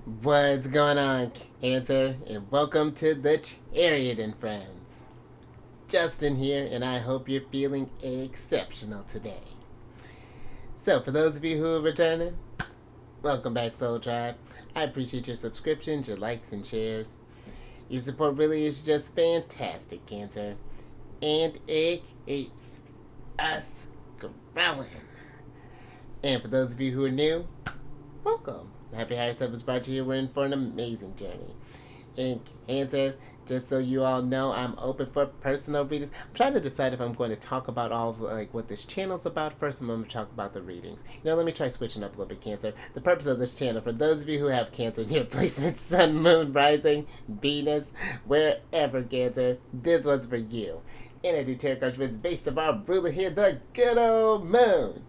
What's going on, Cancer? And welcome to the Chariot Friends. Justin here, and I hope you're feeling exceptional today. So, for those of you who are returning, welcome back, Soul Tribe. I appreciate your subscriptions, your likes, and shares. Your support really is just fantastic, Cancer. And it keeps us growing. And for those of you who are new, welcome. Happy Higher Self is brought to you. We're in for an amazing journey. In Cancer, just so you all know, I'm open for personal readings. I'm trying to decide if I'm going to talk about all of what this channel's about. First, I'm going to talk about the readings. Let me try switching up a little bit, Cancer. The purpose of this channel, for those of you who have Cancer in your placement, Sun, Moon, Rising, Venus, wherever, Cancer, this one's for you. And I do tarot cards based on our ruler here, the good old Moon.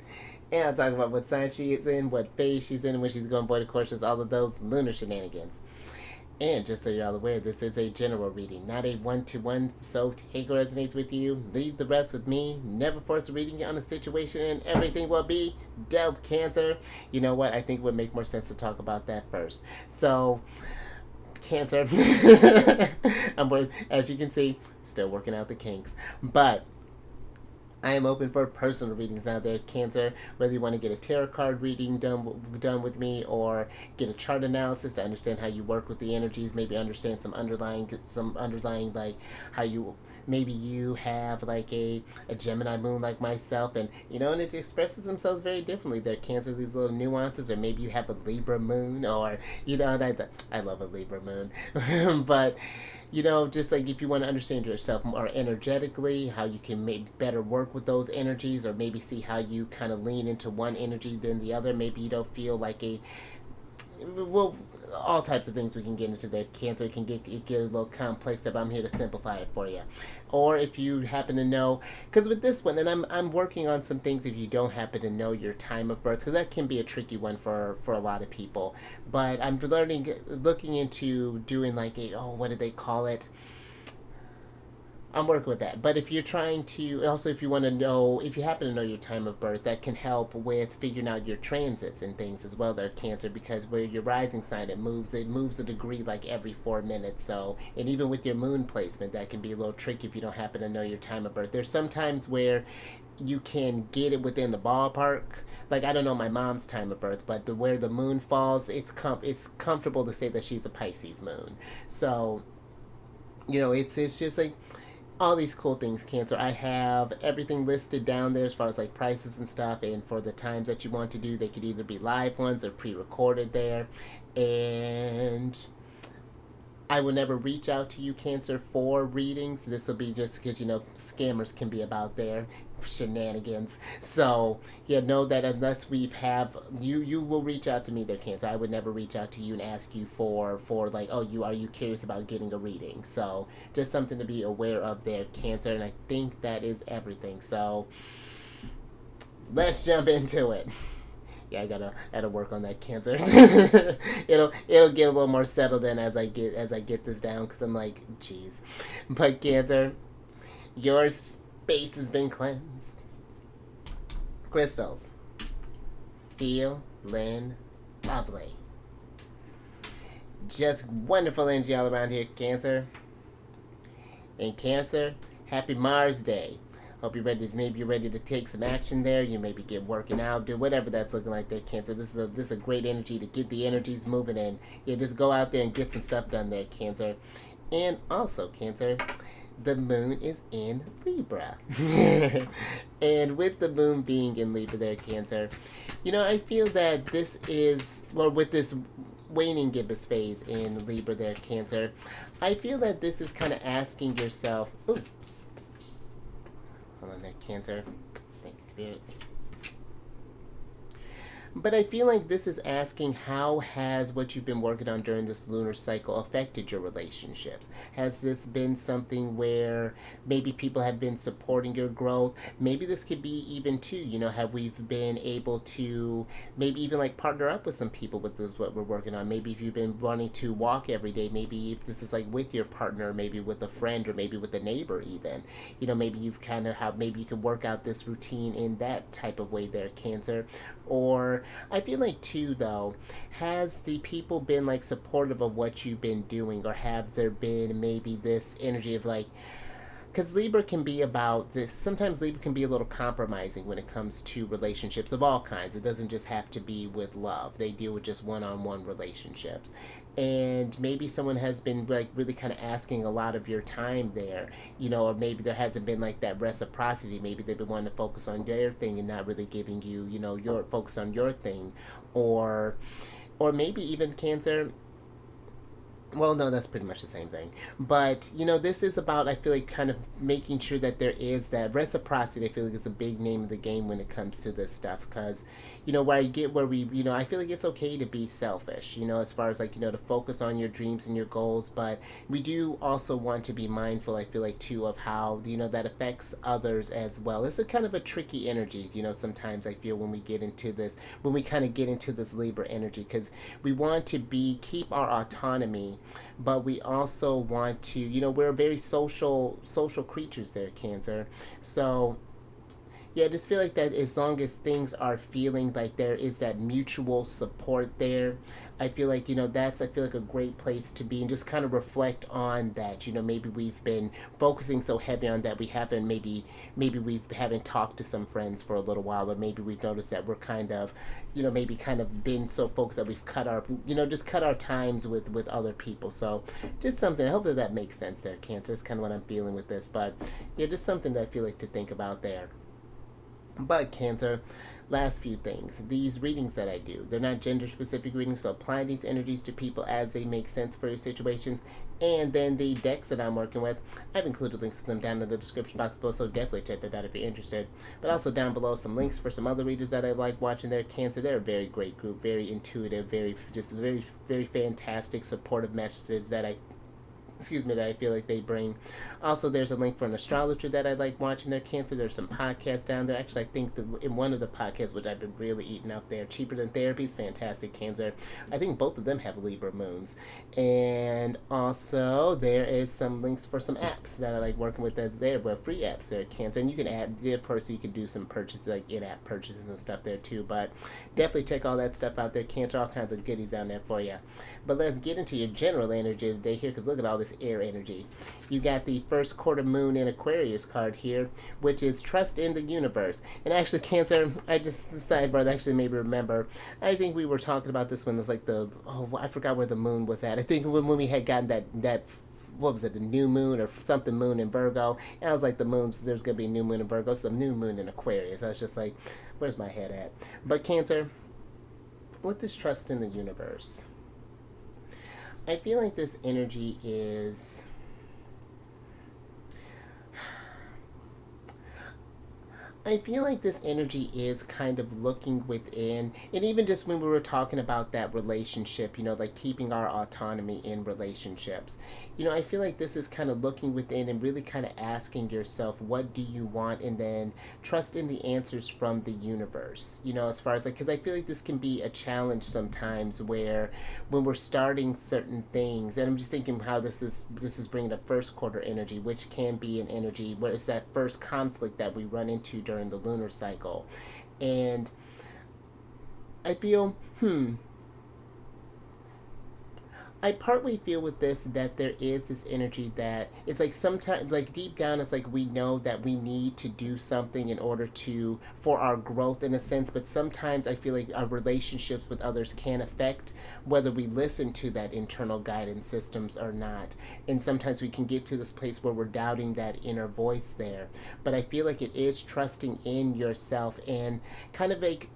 And I'll talk about what sign she is in, what phase she's in, when she's going to avoid, of course, all of those lunar shenanigans. And just so you're all aware, this is a general reading, not a one-to-one, so take what resonates with you, leave the rest with me, never force a reading on a situation, and everything will be dope, Cancer. You know what? I think it would make more sense to talk about that first. So, Cancer, as you can see, still working out the kinks. But I am open for personal readings out there, Cancer. Whether you want to get a tarot card reading done with me, or get a chart analysis to understand how you work with the energies, maybe understand some underlying like how you maybe you have like a Gemini moon like myself, and and it expresses themselves very differently. There, Cancer, these little nuances, or maybe you have a Libra moon, or I love a Libra moon, but just like if you want to understand yourself more energetically, how you can make better work with those energies, or maybe see how you kind of lean into one energy than the other. Maybe you don't feel like all types of things we can get into there. Cancer, it can get a little complex, but I'm here to simplify it for you. Or if you happen to know, because with this one, and I'm working on some things, if you don't happen to know your time of birth, because that can be a tricky one for a lot of people. But I'm looking into doing like what do they call it? I'm working with that. But if you're trying to, also if you want to know, if you happen to know your time of birth, that can help with figuring out your transits and things as well there, Cancer, because where your rising sign, it moves a degree like every 4 minutes. So, and even with your moon placement, that can be a little tricky if you don't happen to know your time of birth. There's some times where you can get it within the ballpark. Like, I don't know my mom's time of birth, but where the moon falls, it's comfortable to say that she's a Pisces moon. So, it's just like all these cool things, Cancer. I have everything listed down there as far as like prices and stuff, and for the times that you want to do, they could either be live ones or pre-recorded there. And I will never reach out to you, Cancer, for readings. This will be just because, scammers can be about there. Shenanigans. So, know that unless you will reach out to me there, Cancer. I would never reach out to you and ask you for like, are you curious about getting a reading? So, just something to be aware of there, Cancer. And I think that is everything. So, let's jump into it. Yeah, I gotta work on that, Cancer. it'll get a little more settled in as I get this down, because I'm like, geez. But Cancer, your space has been cleansed. Crystals, feeling lovely. Just wonderful energy all around here, Cancer. And Cancer, happy Mars Day. Hope you're ready. Maybe you're ready to take some action there. You maybe get working out, do whatever that's looking like there, Cancer. This is a great energy to get the energies moving in. Just go out there and get some stuff done there, Cancer. And also, Cancer, the moon is in Libra. And with the moon being in Libra there, Cancer, I feel that this is, well, with this waning gibbous phase in Libra there, Cancer, I feel that this is kind of asking yourself, ooh, hold on there, Cancer. Thank you, spirits. But I feel like this is asking, how has what you've been working on during this lunar cycle affected your relationships? Has this been something where maybe people have been supporting your growth? Maybe this could be even too, have we been able to maybe even like partner up with some people with this, what we're working on? Maybe if you've been wanting to walk every day, maybe if this is like with your partner, maybe with a friend, or maybe with a neighbor even. Maybe you've kind of maybe you can work out this routine in that type of way there, Cancer. Or I feel like too though, has the people been like supportive of what you've been doing, or have there been maybe this energy of like, because Libra can be about this. Sometimes Libra can be a little compromising when it comes to relationships of all kinds. It doesn't just have to be with love. They deal with just one-on-one relationships. And maybe someone has been like really kind of asking a lot of your time there, or maybe there hasn't been like that reciprocity. Maybe they've been wanting to focus on their thing and not really giving you, your focus on your thing, or maybe even Cancer. Well, no, that's pretty much the same thing. But, this is about, I feel like, kind of making sure that there is that reciprocity. I feel like is a big name of the game when it comes to this stuff. Because, I feel like it's okay to be selfish, as far as, like, to focus on your dreams and your goals. But we do also want to be mindful, I feel like, too, of how, that affects others as well. It's a kind of a tricky energy, sometimes I feel when we get into this, when we kind of get into this Libra energy. Because we want to keep our autonomy, but we also want to, we're very social creatures there, Cancer. So yeah, I just feel like that as long as things are feeling like there is that mutual support there, I feel like, I feel like a great place to be, and just kind of reflect on that. Maybe we've been focusing so heavy on that we haven't, maybe we haven't talked to some friends for a little while, or maybe we've noticed that we're kind of, maybe kind of been so focused that we've cut our, just cut our times with other people. So just something, I hope that makes sense there, Cancer. It's kind of what I'm feeling with this, but yeah, just something that I feel like to think about there. But Cancer, last few things. These readings that I do, they're not gender specific readings, so apply these energies to people as they make sense for your situations. And then the decks that I'm working with, I've included links to them down in the description box below, so definitely check that out if you're interested. But also down below some links for some other readers that I like watching their Cancer. They're a very great group, very intuitive, very fantastic, supportive messages that I feel like they bring. Also, there's a link for an astrologer that I like watching their Cancer. There's some podcasts down there. Actually, I think in one of the podcasts, which I've been really eating up there, Cheaper Than Therapy is fantastic, Cancer. I think both of them have Libra moons. And also, there is some links for some apps that I like working with as there, but free apps there, Cancer. And you can add the person, you can do some purchases, like in-app purchases and stuff there too. But definitely check all that stuff out there, Cancer. All kinds of goodies down there for you. But let's get into your general energy of the day here, because look at all this air energy. You got the first quarter moon in Aquarius card here, which is trust in the universe. And actually, Cancer, I just decided, brother, actually maybe remember, I think we were talking about this when it's like I forgot where the moon was at. I think when we had gotten that what was it, the new moon or something moon in Virgo, and I was like, there's gonna be a new moon in Virgo. It's the new moon in Aquarius. I was just like, where's my head at? But Cancer, with this trust in the universe, I feel like this energy is, I feel like this energy is kind of looking within, and even just when we were talking about that relationship, like keeping our autonomy in relationships, I feel like this is kind of looking within and really kind of asking yourself, what do you want? And then trust in the answers from the universe, as far as like, because I feel like this can be a challenge sometimes where when we're starting certain things, and I'm just thinking how this is bringing up first quarter energy, which can be an energy where it's that first conflict that we run into during the lunar cycle. And I feel, I partly feel with this that there is this energy that it's like sometimes, like deep down, it's like we know that we need to do something in order for our growth in a sense, but sometimes I feel like our relationships with others can affect whether we listen to that internal guidance systems or not. And sometimes we can get to this place where we're doubting that inner voice there. But I feel like it is trusting in yourself and kind of like,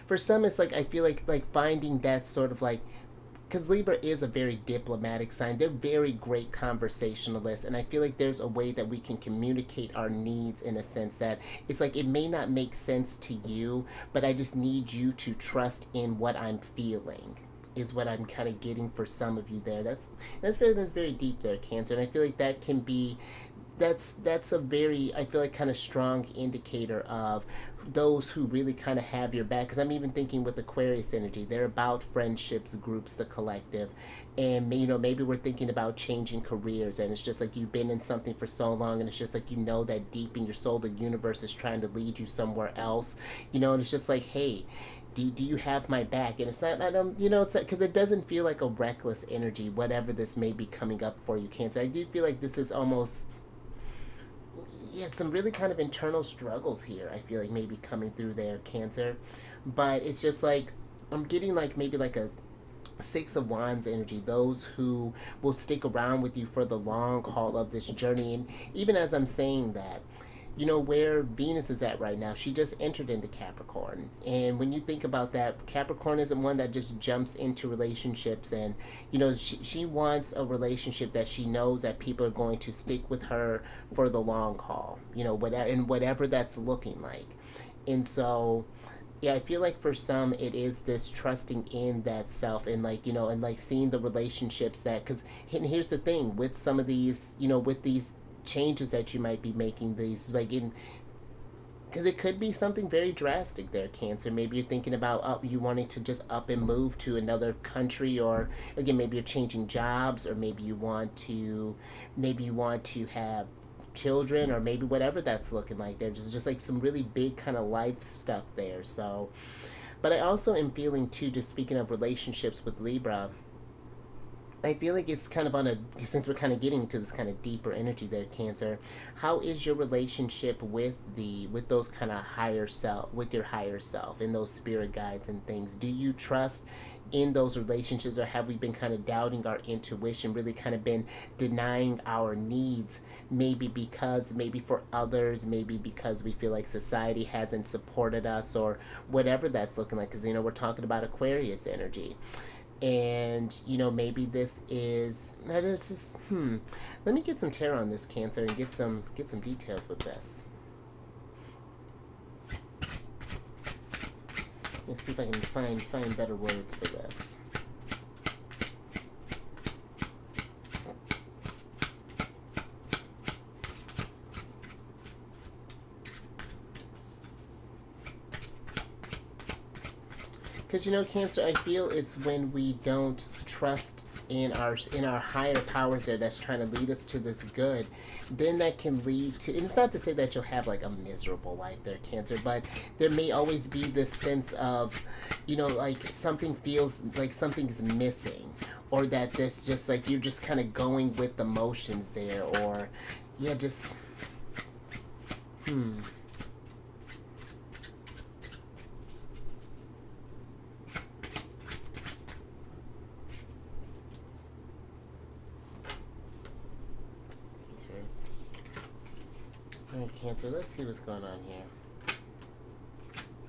for some, it's like I feel like finding that sort of like, because Libra is a very diplomatic sign. They're very great conversationalists, and I feel like there's a way that we can communicate our needs in a sense that it's like it may not make sense to you, but I just need you to trust in what I'm feeling, is what I'm kind of getting for some of you there. That's very deep there, Cancer, and I feel like that can be that's a very, I feel like, kind of strong indicator of those who really kind of have your back. Because I'm even thinking with Aquarius energy, they're about friendships, groups, the collective. And maybe we're thinking about changing careers, and it's just like you've been in something for so long, and it's just like that deep in your soul the universe is trying to lead you somewhere else. And it's just like, hey, do you have my back? And it's not, I don't, it's because it doesn't feel like a reckless energy, whatever this may be coming up for you, Cancer. I do feel like this is almost, yeah, some really kind of internal struggles here. I feel like maybe coming through there, Cancer. But it's just like, I'm getting like maybe like a Six of Wands energy, those who will stick around with you for the long haul of this journey. And even as I'm saying that, where Venus is at right now, she just entered into Capricorn. And when you think about that, Capricorn isn't one that just jumps into relationships. And she wants a relationship that she knows that people are going to stick with her for the long haul, whatever that's looking like. And so, yeah, I feel like for some it is this trusting in that self, and and like seeing the relationships that, because here's the thing with some of these, with these changes that you might be making, these like in, because it could be something very drastic there, Cancer. Maybe you're thinking about you wanting to just up and move to another country, or again, maybe you're changing jobs, or maybe you want to have children, or maybe whatever that's looking like. There's just like some really big kind of life stuff there. So, but I also am feeling too, just speaking of relationships with Libra, I feel like it's kind of on a, since we're kind of getting into this kind of deeper energy there, Cancer, how is your relationship with those kind of higher self, with your higher self and those spirit guides and things? Do you trust in those relationships, or have we been kind of doubting our intuition, really kind of been denying our needs, maybe for others, maybe because we feel like society hasn't supported us, or whatever that's looking like? Because we're talking about Aquarius energy. And maybe this is that, it's just let me get some tarot on this, Cancer, and get some details with this. Let's see if I can find better words for this. Because Cancer, I feel it's when we don't trust in our higher powers there, that's trying to lead us to this good, then that can lead to, and it's not to say that you'll have like a miserable life there, Cancer, but there may always be this sense of, like something feels like something's missing, or that this just like you're just kind of going with the motions there, or yeah, just Alright, Cancer, let's see what's going on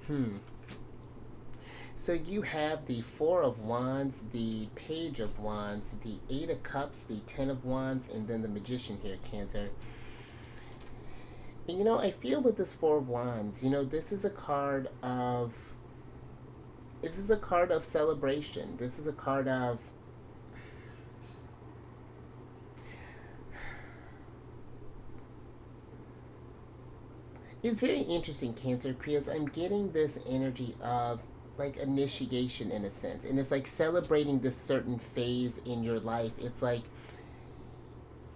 here. So you have the Four of Wands, the Page of Wands, the Eight of Cups, the Ten of Wands, and then the Magician here, Cancer. And I feel with this Four of Wands, this is a card of celebration. This is a card of, it's very interesting, Cancer, because I'm getting this energy of like initiation in a sense, and it's like celebrating this certain phase in your life. It's like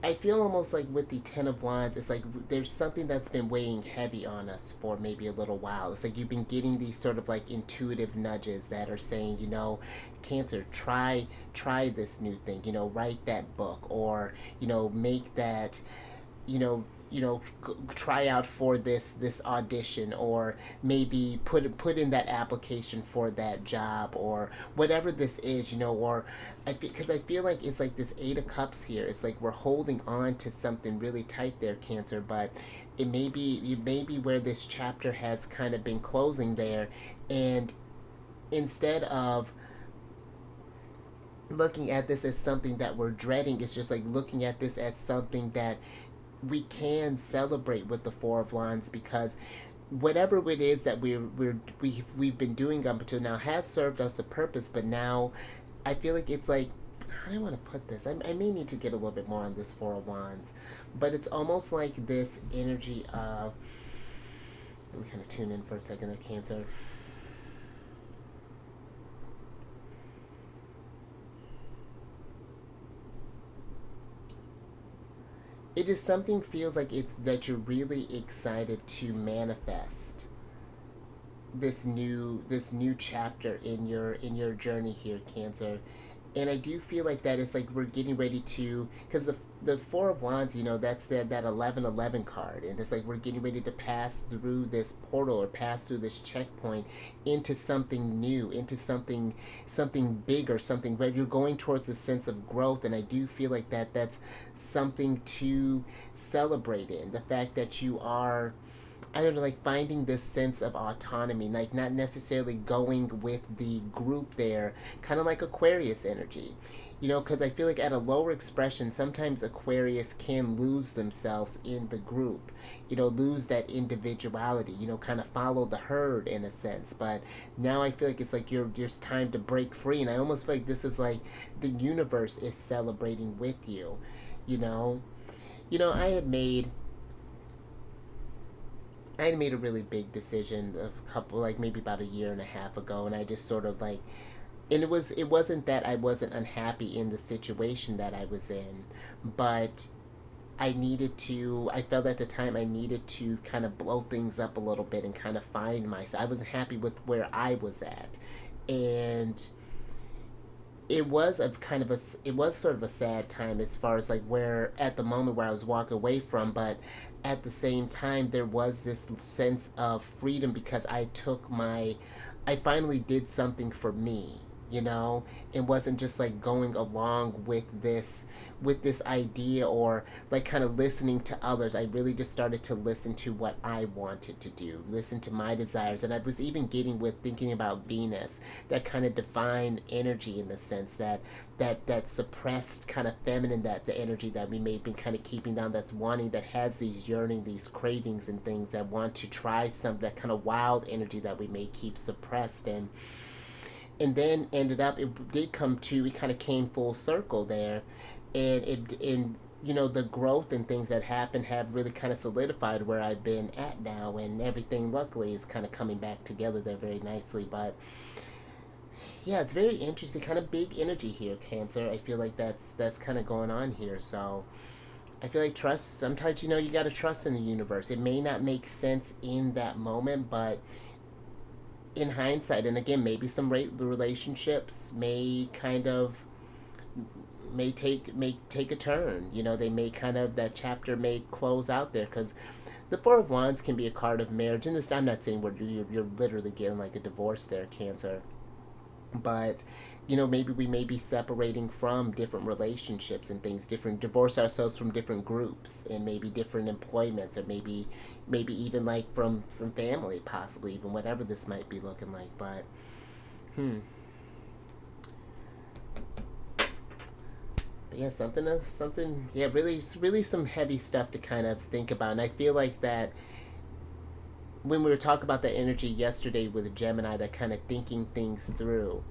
I feel almost like with the Ten of Wands, it's like there's something that's been weighing heavy on us for maybe a little while. It's like you've been getting these sort of like intuitive nudges that are saying, Cancer, try this new thing, write that book, or, make that, try out for this audition, or maybe put in that application for that job, or whatever this is, or because I feel like it's like this Eight of Cups here. It's like we're holding on to something really tight there, Cancer, but it may be where this chapter has kind of been closing there, and instead of looking at this as something that we're dreading, it's just like looking at this as something that we can celebrate with the Four of Wands, because whatever it is that we've been doing up until now has served us a purpose. But now I feel like it's like, how do I want to put this? I may need to get a little bit more on this Four of Wands, but it's almost like this energy of, let me kind of tune in for a second there, Cancer. It is something feels like it's that you're really excited to manifest this new chapter in your journey here, Cancer. And I do feel like that it's like we're getting ready to, because the Four of Wands, you know, that's that 1111 card, and it's like we're getting ready to pass through this portal or pass through this checkpoint into something new, into something bigger, something where you're going towards the sense of growth. And I do feel like that's something to celebrate in the fact that you are, I don't know, like finding this sense of autonomy, like not necessarily going with the group there, kind of like Aquarius energy. You know, because I feel like at a lower expression, sometimes Aquarius can lose themselves in the group, you know, lose that individuality, you know, kind of follow the herd in a sense. But now I feel like it's like it's time to break free. And I almost feel like this is like the universe is celebrating with you, you know. You know, I had made a really big decision a couple, like maybe about a year and a half ago, and I just sort of like, and it wasn't that I wasn't unhappy in the situation that I was in, but I felt at the time I needed to kind of blow things up a little bit and kind of find myself. I wasn't happy with where I was at, and it was sort of a sad time as far as like where at the moment where I was walking away from, but at the same time there was this sense of freedom because I finally did something for me, you know. It wasn't just like going along with this idea or like kind of listening to others. I really just started to listen to what I wanted to do, listen to my desires. And I was even getting with thinking about Venus, that kind of divine energy, in the sense that that suppressed kind of feminine, that the energy that we may have been kind of keeping down, that's wanting, that has these yearning, these cravings and things, that want to try some, that kind of wild energy that we may keep suppressed. And then ended up, it did come to, it kind of came full circle there. And you know, the growth and things that happened have really kind of solidified where I've been at now, and everything luckily is kind of coming back together there very nicely. But yeah, it's very interesting, kind of big energy here, Cancer. I feel like that's kind of going on here. So I feel like trust, sometimes, you know, you got to trust in the universe. It may not make sense in that moment, but in hindsight, and again, maybe some relationships may kind of may take a turn. You know, they may kind of, that chapter may close out there, because the Four of Wands can be a card of marriage. And this, I'm not saying where you're literally getting like a divorce there, Cancer, but you know, maybe we may be separating from different relationships and things, different, divorce ourselves from different groups and maybe different employments, or maybe even like from family, possibly even, whatever this might be looking like. But but yeah, something, yeah, really some heavy stuff to kind of think about. And I feel like that when we were talking about the energy yesterday with Gemini, that kind of thinking things through,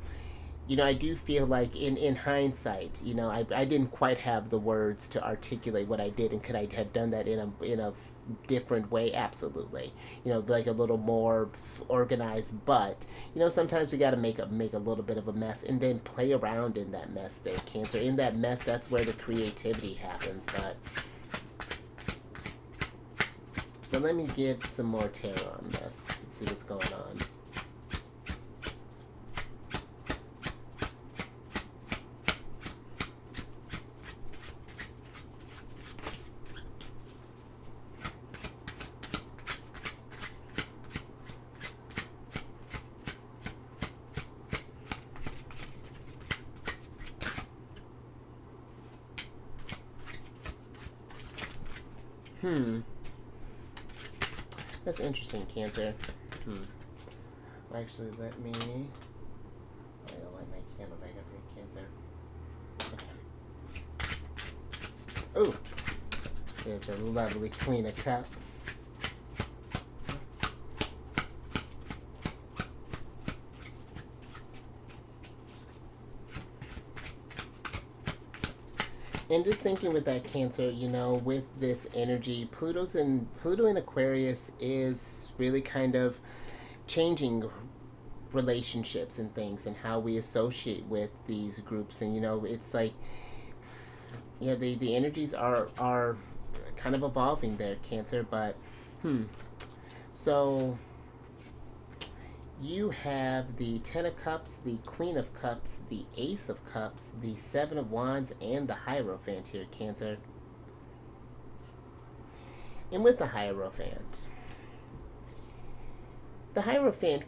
you know, I do feel like in hindsight, you know, I didn't quite have the words to articulate what I did, and could I have done that in a different way? Absolutely. You know, like a little more organized. But you know, sometimes we got to make a little bit of a mess, and then play around in that mess there, Cancer. In that mess, that's where the creativity happens. But let me get some more tarot on this and see what's going on. That's interesting, Cancer. Actually, let me... I gotta light my candle back up here, Cancer. Okay. Ooh! There's a lovely Queen of Cups. And just thinking with that, Cancer, with this energy, Pluto in Aquarius is really kind of changing relationships and things and how we associate with these groups. And it's like, yeah, the energies are kind of evolving there, Cancer. But so you have the Ten of Cups, the Queen of Cups, the Ace of Cups, the Seven of Wands, and the Hierophant here, Cancer. And with the Hierophant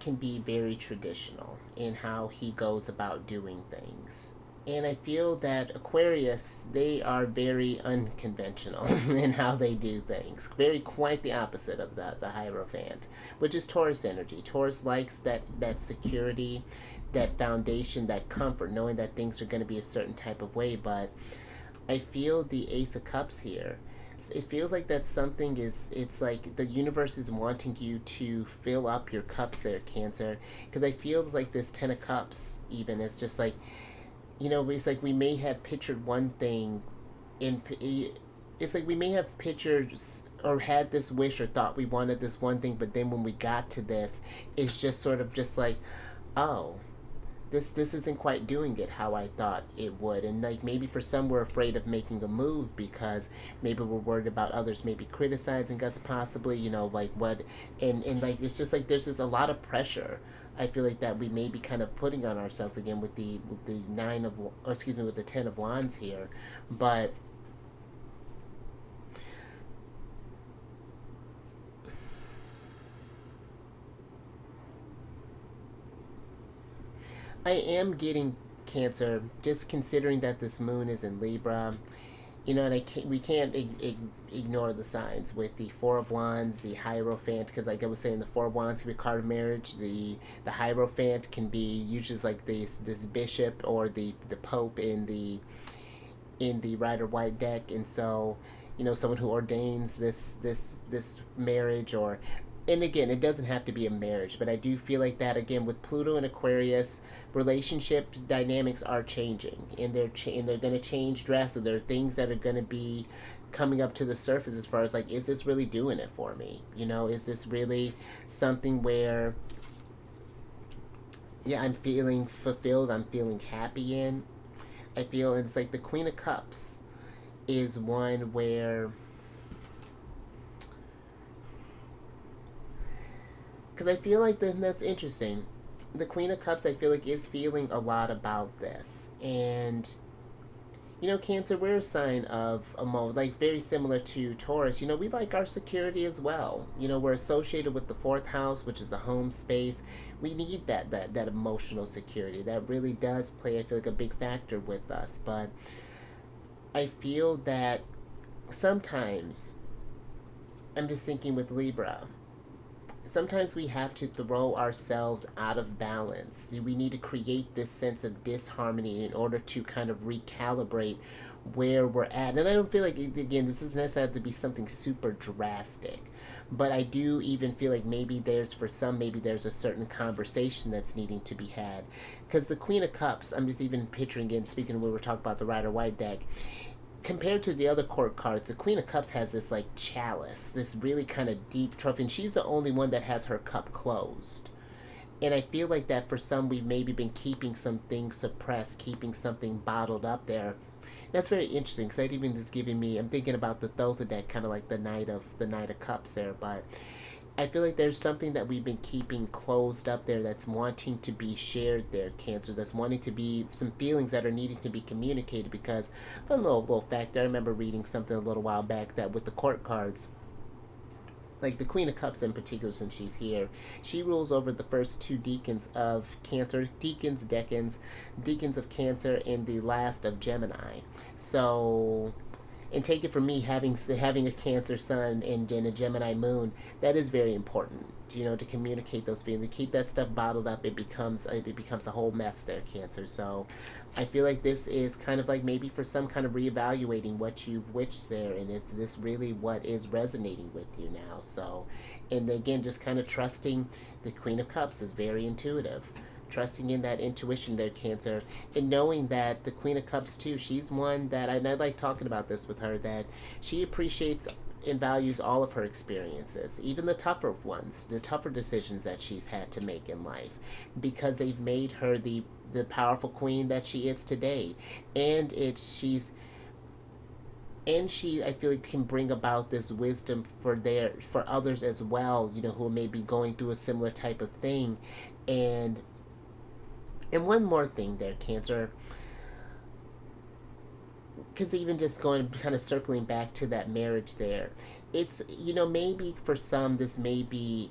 can be very traditional in how he goes about doing things. And I feel that Aquarius, they are very unconventional in how they do things. Very quite the opposite of the Hierophant, which is Taurus energy. Taurus likes that security, that foundation, that comfort, knowing that things are going to be a certain type of way. But I feel the Ace of Cups here, it feels like that something it's like the universe is wanting you to fill up your cups there, Cancer. Because I feel like this Ten of Cups even is just like, it's like we may have pictured one thing in, it's like we may have pictured or had this wish or thought we wanted this one thing, but then when we got to this, it's just sort of just like, oh, this isn't quite doing it how I thought it would. And like maybe for some we're afraid of making a move because maybe we're worried about others maybe criticizing us possibly, like what, and like it's just like there's just a lot of pressure I feel like that we may be kind of putting on ourselves again with the with the Ten of Wands here. But I am getting, Cancer, just considering that this moon is in Libra, and we can't ignore the signs with the Four of Wands, the Hierophant, because like I was saying, the Four of Wands can be a card of marriage. The Hierophant can be usually like this bishop or the Pope in the Rider White deck. And so, someone who ordains this marriage. Or and again, it doesn't have to be a marriage, but I do feel like that again with Pluto and Aquarius, relationship dynamics are changing, and they're going to change drastically. There are things that are going to be coming up to the surface as far as like, is this really doing it for me? Is this really something where, yeah, I'm feeling fulfilled, I'm feeling happy in? I feel, and it's like the Queen of Cups is one where, because I feel like that's interesting. The Queen of Cups, I feel like, is feeling a lot about this. And, Cancer, we're a sign of like very similar to Taurus. We like our security as well. We're associated with the fourth house, which is the home space. We need that emotional security. That really does play, I feel like, a big factor with us. But I feel that sometimes, I'm just thinking with Libra, sometimes we have to throw ourselves out of balance. We need to create this sense of disharmony in order to kind of recalibrate where we're at. And I don't feel like, again, this doesn't necessarily have to be something super drastic, but I do even feel like maybe there's a certain conversation that's needing to be had. Because the Queen of Cups, I'm just even picturing, again, speaking of when we were talking about the Rider White deck, compared to the other court cards, the Queen of Cups has this like chalice, this really kind of deep trophy, and she's the only one that has her cup closed. And I feel like that for some, we've maybe been keeping some things suppressed, keeping something bottled up there. That's very interesting because that even is giving me, I'm thinking about the Thotha deck, kind of like the Knight of Cups there. But I feel like there's something that we've been keeping closed up there that's wanting to be shared there, Cancer. That's wanting to be some feelings that are needing to be communicated. Because, fun little fact, I remember reading something a little while back that with the court cards, like the Queen of Cups in particular, since she's here, she rules over the first two deacons of Cancer, deacons of Cancer, and the last of Gemini. So, and take it from me, having a Cancer sun and a Gemini moon, that is very important. To communicate those feelings, to keep that stuff bottled up, it becomes a whole mess there, Cancer. So, I feel like this is kind of like maybe for some kind of reevaluating what you've wished there, and if this really what is resonating with you now. So, and again, just kind of trusting the Queen of Cups is very intuitive. trusting in that intuition there, Cancer, and knowing that the Queen of Cups too, she's one that and I like talking about this with her, that she appreciates and values all of her experiences, even the tougher ones, the tougher decisions that she's had to make in life, because they've made her the powerful queen that she is today. And she, I feel like, can bring about this wisdom for others as well, who may be going through a similar type of thing. And one more thing there, Cancer, because even just going kind of circling back to that marriage there, it's, maybe for some this may be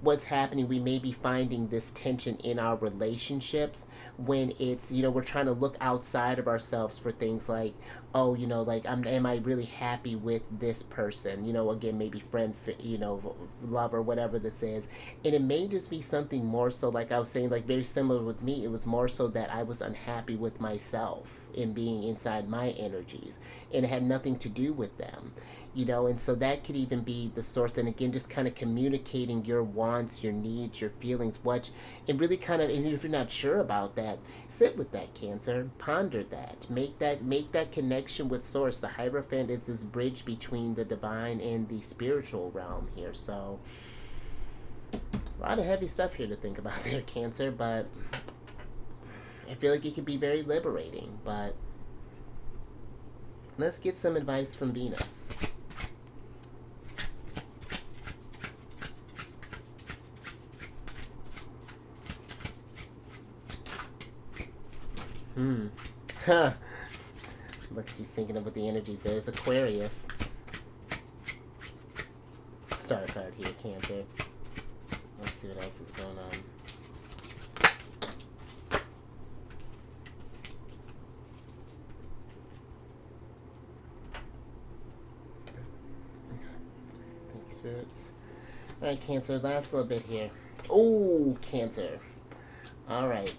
what's happening. We may be finding this tension in our relationships when it's, we're trying to look outside of ourselves for things like, oh, like, am I really happy with this person, again, maybe friend, lover, whatever this is. And it may just be something more so, like I was saying, like very similar with me. It was more so that I was unhappy with myself in being inside my energies, and it had nothing to do with them. And so that could even be the source. And again, just kind of communicating your wants, your needs, your feelings, and really kind of, and if you're not sure about that, sit with that, Cancer, ponder that, make that connection with source. The Hierophant is this bridge between the divine and the spiritual realm here. So a lot of heavy stuff here to think about there, Cancer, but I feel like it could be very liberating. But let's get some advice from Venus. Huh. Look at you thinking about the energies. There's Aquarius. Star card here, Cancer. Let's see what else is going on. Thank you, spirits. Alright, Cancer, last little bit here. Oh, Cancer. Alright.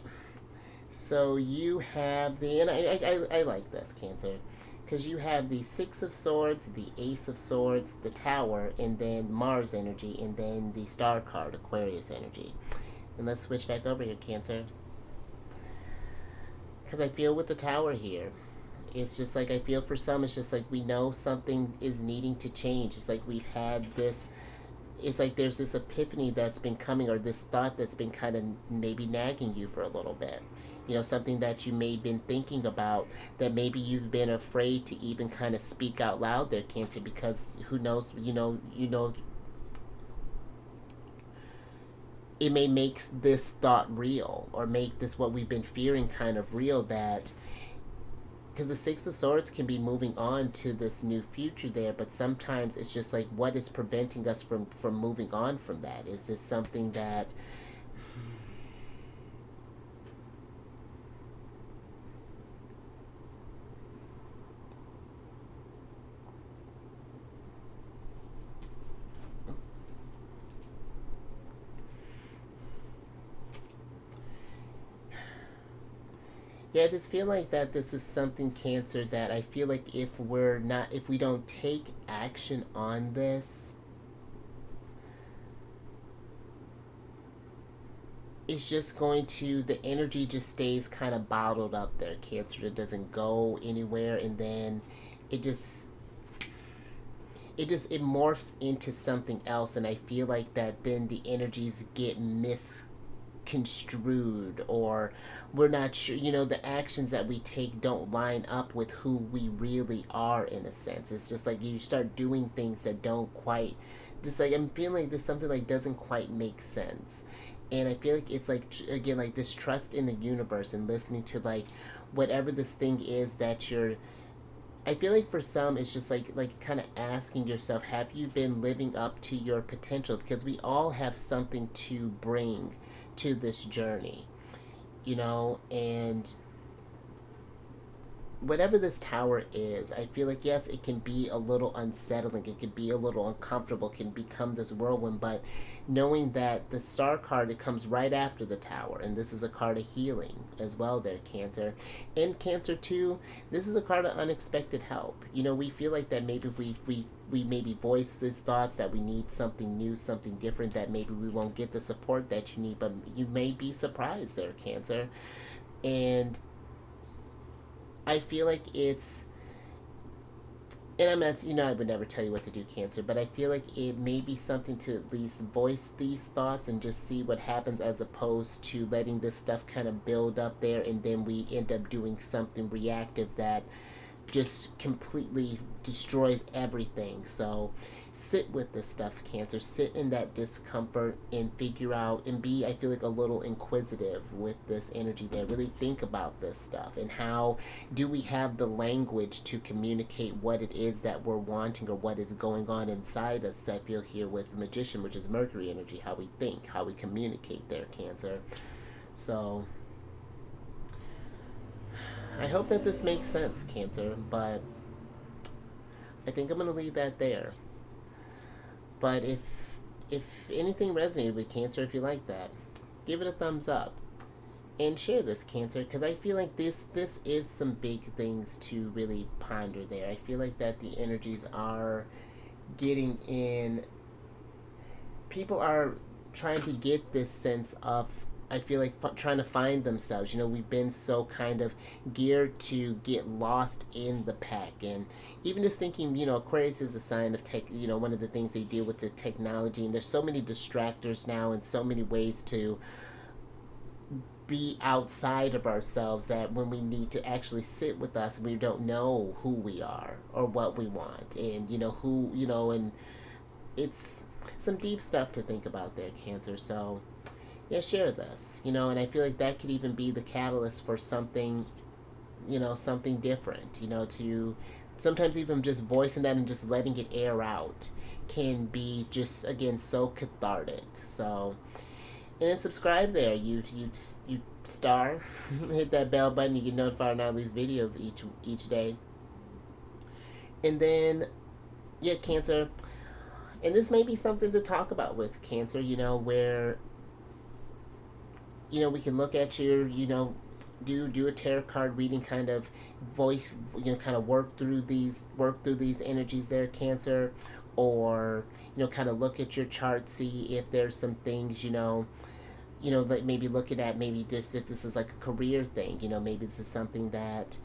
So you have and I like this, Cancer, because you have the Six of Swords, the Ace of Swords, the Tower, and then Mars energy, and then the Star card, Aquarius energy. And let's switch back over here, Cancer. Because I feel with the Tower here, it's just like, I feel for some, it's just like we know something is needing to change. It's like we've had this, it's like there's this epiphany that's been coming, or this thought that's been kind of maybe nagging you for a little bit. Something that you may have been thinking about, that maybe you've been afraid to even kind of speak out loud there, Cancer, because who knows, it may make this thought real, or make this what we've been fearing kind of real, that because the Six of Swords can be moving on to this new future there, but sometimes it's just like, what is preventing us from moving on from that? Is this something that Yeah, I just feel like that this is something, Cancer, that I feel like if we don't take action on this, it's just going to, the energy just stays kind of bottled up there, Cancer. It doesn't go anywhere, and then it morphs into something else, and I feel like that then the energies get misconstrued, or we're not sure, the actions that we take don't line up with who we really are, in a sense. It's just like you start doing things that don't quite, just like, I'm feeling like there's something like doesn't quite make sense. And I feel like it's like, again, like this trust in the universe, and listening to like whatever this thing is that you're, I feel like for some it's just like kind of asking yourself, have you been living up to your potential? Because we all have something to bring to this journey, and whatever this tower is, I feel like, yes, it can be a little unsettling, it can be a little uncomfortable, it can become this whirlwind, but knowing that the star card, it comes right after the tower, and this is a card of healing as well there, Cancer. And Cancer too, this is a card of unexpected help. You know, we feel like that maybe if we maybe voice these thoughts that we need something new, something different, that maybe we won't get the support that you need, but you may be surprised there, Cancer. And I feel like it's, and I'm not, you know, I would never tell you what to do, Cancer, but I feel like it may be something to at least voice these thoughts and just see what happens, as opposed to letting this stuff kind of build up there and then we end up doing something reactive that just completely destroys everything. So sit with this stuff, Cancer. Sit in that discomfort and figure out, and be, I feel like, a little inquisitive with this energy there. Really think about this stuff and how do we have the language to communicate what it is that we're wanting or what is going on inside us. I feel here with the Magician, which is Mercury energy, how we think, how we communicate there, Cancer. So I hope that this makes sense, Cancer, but I think I'm going to leave that there. But if anything resonated with Cancer, if you like that, give it a thumbs up and share this, Cancer, because I feel like this is some big things to really ponder there. I feel like that the energies are getting in. People are trying to get this sense of, I feel like, trying to find themselves. You know, we've been so kind of geared to get lost in the pack. And even just thinking, you know, Aquarius is a sign of tech, you know, one of the things they deal with the technology. And there's so many distractors now and so many ways to be outside of ourselves, that when we need to actually sit with us, we don't know who we are or what we want. And, you know, who, you know, and it's some deep stuff to think about there, Cancer. So yeah, share this, you know, and I feel like that could even be the catalyst for something, you know, something different, you know, to sometimes even just voicing that and just letting it air out can be just, again, so cathartic. So, and then subscribe there, you star, hit that bell button, you get notified on all these videos each day. And then, yeah, Cancer, and this may be something to talk about with Cancer, you know, where, you know, we can look at your, you know, do a tarot card reading, kind of voice, you know, kind of work through these energies there, Cancer, or, you know, kind of look at your chart, see if there's some things, you know, like maybe looking at, maybe just if this is like a career thing, you know, maybe this is something that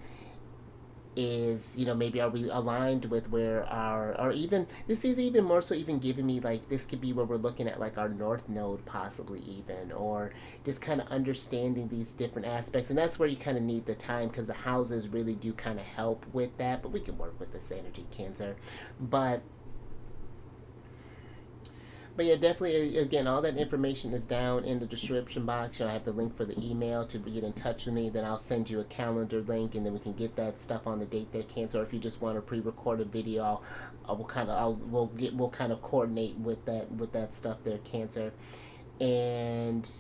is, you know, maybe are we aligned with where our, or even, this is even more so even giving me like, this could be where we're looking at like our north node possibly even, or just kind of understanding these different aspects. And that's where you kind of need the time, because the houses really do kind of help with that, but we can work with this energy, Cancer. But yeah, definitely, again, all that information is down in the description box. You know, I have the link for the email to get in touch with me. Then I'll send you a calendar link, and then we can get that stuff on the date there, Cancer. Or if you just want a pre-recorded video, we'll kind of coordinate with that stuff there, Cancer. And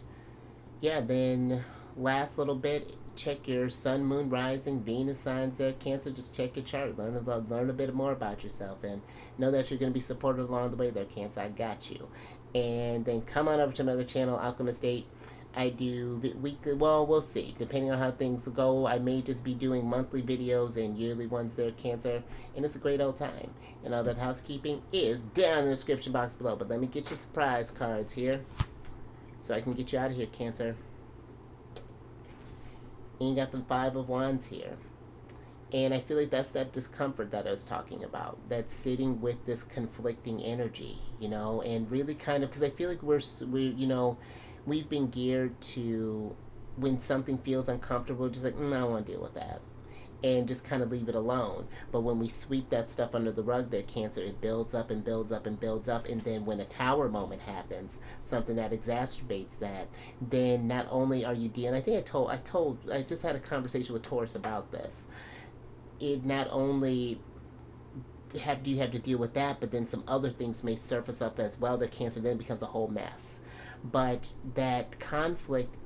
yeah, then last little bit, check your sun, moon, rising, Venus signs there, Cancer. Just check your chart, learn a bit more about yourself, and know that you're going to be supported along the way there, Cancer. I got you. And then come on over to my other channel, Alchemist 8. I do weekly, well, we'll see, depending on how things go. I may just be doing monthly videos and yearly ones there, Cancer, and it's a great old time. And all that housekeeping is down in the description box below. But let me get your surprise cards here so I can get you out of here, Cancer. And you got the Five of Wands here. And I feel like that's that discomfort that I was talking about. That's sitting with this conflicting energy, you know, and really kind of, because I feel like you know, we've been geared to, when something feels uncomfortable, just like, I don't want to deal with that. And just kind of leave it alone. But when we sweep that stuff under the rug there, Cancer, it builds up and builds up and builds up. And then when a tower moment happens, something that exacerbates that, then not only are you dealing, I think I just had a conversation with Taurus about this. It not only do you have to deal with that, but then some other things may surface up as well. That Cancer, then becomes a whole mess. But that conflict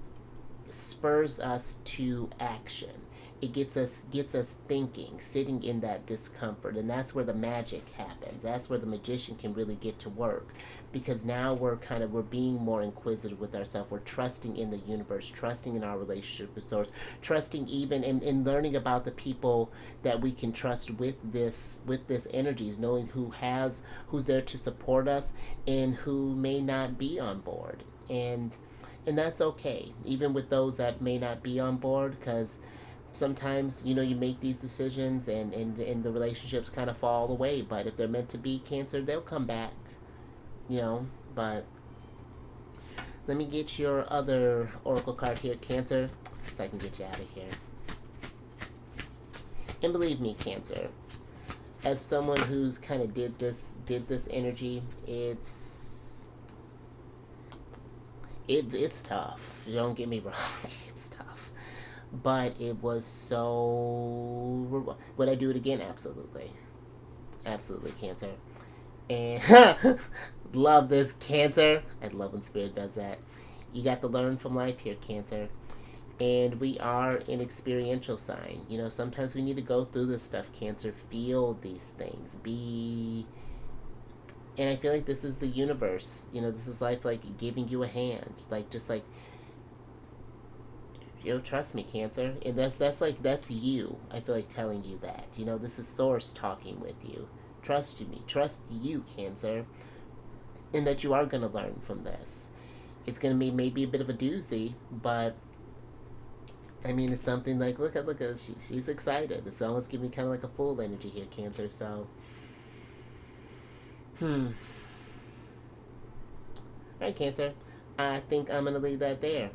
spurs us to action. it gets us thinking, sitting in that discomfort, and that's where the magic happens. That's where the magician can really get to work, because now we're being more inquisitive with ourselves. We're trusting in the universe, trusting in our relationship with source, trusting even in learning about the people that we can trust with this energies, knowing who's there to support us and who may not be on board. And that's okay, even with those that may not be on board, because sometimes you make these decisions and the relationships kind of fall away. But if they're meant to be, Cancer, they'll come back. But let me get your other oracle card here, Cancer, so I can get you out of here. And believe me, Cancer, as someone who's kind of did this energy, it's tough. Don't get me wrong, it's tough. But it was so... Would I do it again? Absolutely. Absolutely, Cancer. And love this, Cancer. I love when Spirit does that. You got to learn from life here, Cancer. And we are an experiential sign. Sometimes we need to go through this stuff, Cancer. Feel these things. And I feel like this is the universe. This is life, like, giving you a hand. Trust me, Cancer. And that's you, I feel like, telling you that. This is source talking with you. Trust me. Trust you, Cancer. And that you are going to learn from this. It's going to be maybe a bit of a doozy, but I mean, it's something like, look at she's excited. It's almost giving me kind of like a full energy here, Cancer. So, all right, Cancer. I think I'm going to leave that there.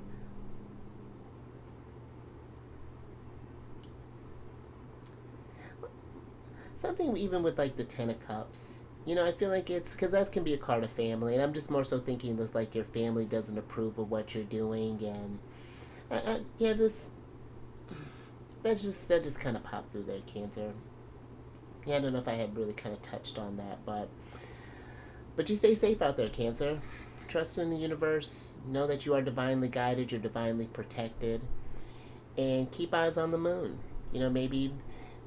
Something even with, like, the Ten of Cups. I feel like it's because that can be a card of family, and I'm just more so thinking that, like, your family doesn't approve of what you're doing, and that just kind of popped through there, Cancer. Yeah, I don't know if I had really kind of touched on that, but you stay safe out there, Cancer. Trust in the universe. Know that you are divinely guided. You're divinely protected, and keep eyes on the moon.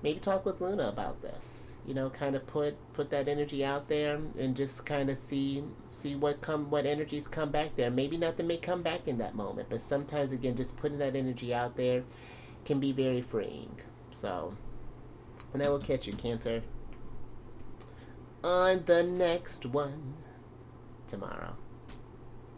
Maybe talk with Luna about this. Kind of put that energy out there and just kind of see what energies come back there. Maybe nothing may come back in that moment, but sometimes, again, just putting that energy out there can be very freeing. So, and I will catch you, Cancer, on the next one tomorrow.